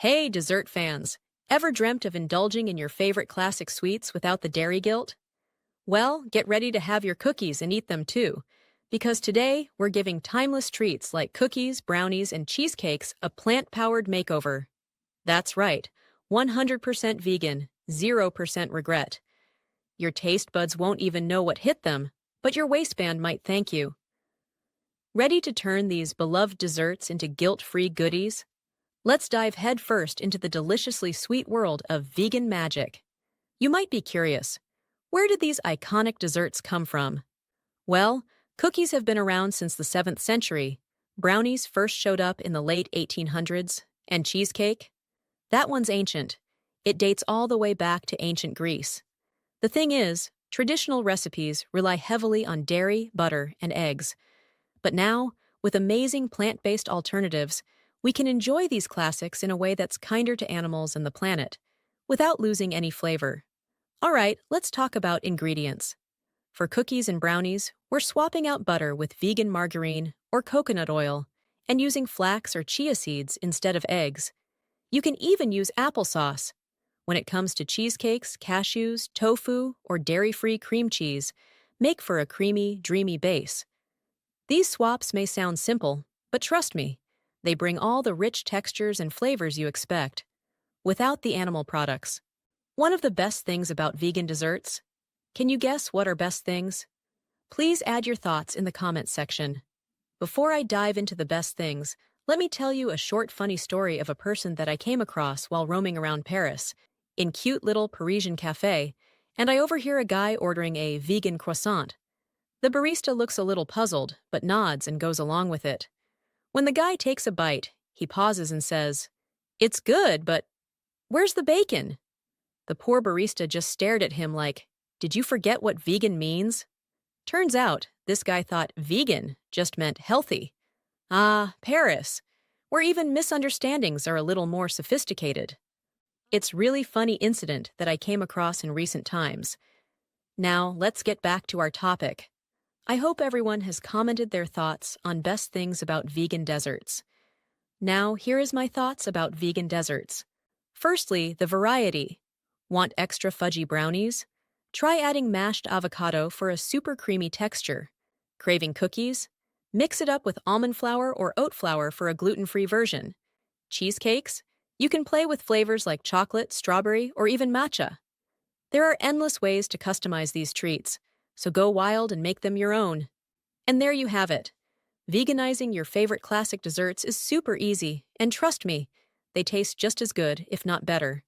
Hey, dessert fans! Ever dreamt of indulging in your favorite classic sweets without the dairy guilt? Well, get ready to have your cookies and eat them too, because today we're giving timeless treats like cookies, brownies, and cheesecakes a plant-powered makeover. That's right, 100% vegan, 0% regret. Your taste buds won't even know what hit them, but your waistband might thank you. Ready to turn these beloved desserts into guilt-free goodies? Let's dive headfirst into the deliciously sweet world of vegan magic. You might be curious, where did these iconic desserts come from? Well, cookies have been around since the 7th century. Brownies first showed up in the late 1800s, and cheesecake? That one's ancient. It dates all the way back to ancient Greece. The thing is, traditional recipes rely heavily on dairy, butter, and eggs. But now, with amazing plant-based alternatives, we can enjoy these classics in a way that's kinder to animals and the planet, without losing any flavor. All right, let's talk about ingredients. For cookies and brownies, we're swapping out butter with vegan margarine or coconut oil and using flax or chia seeds instead of eggs. You can even use applesauce. When it comes to cheesecakes, cashews, tofu, or dairy-free cream cheese, make for a creamy, dreamy base. These swaps may sound simple, but trust me, they bring all the rich textures and flavors you expect, without the animal products. One of the best things about vegan desserts? Can you guess what are best things? Please add your thoughts in the comments section. Before I dive into the best things, let me tell you a short funny story of a person that I came across while roaming around Paris, in cute little Parisian café, and I overhear a guy ordering a vegan croissant. The barista looks a little puzzled, but nods and goes along with it. When the guy takes a bite, he pauses and says, "It's good, but where's the bacon?" The poor barista just stared at him like, "Did you forget what vegan means?" Turns out, this guy thought vegan just meant healthy. Ah, Paris, where even misunderstandings are a little more sophisticated. It's really funny incident that I came across in recent times. Now, let's get back to our topic. I hope everyone has commented their thoughts on best things about vegan desserts. Now, here is my thoughts about vegan desserts. Firstly, the variety. Want extra fudgy brownies? Try adding mashed avocado for a super creamy texture. Craving cookies? Mix it up with almond flour or oat flour for a gluten-free version. Cheesecakes? You can play with flavors like chocolate, strawberry, or even matcha. There are endless ways to customize these treats, so go wild and make them your own. And there you have it. Veganizing your favorite classic desserts is super easy, and trust me, they taste just as good, if not better.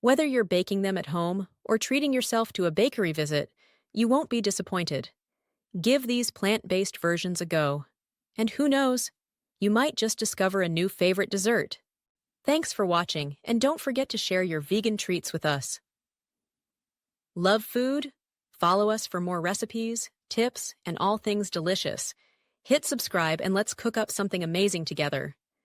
Whether you're baking them at home or treating yourself to a bakery visit, you won't be disappointed. Give these plant-based versions a go. And who knows, you might just discover a new favorite dessert. Thanks for watching, and don't forget to share your vegan treats with us. Love food? Follow us for more recipes, tips, and all things delicious. Hit subscribe and let's cook up something amazing together.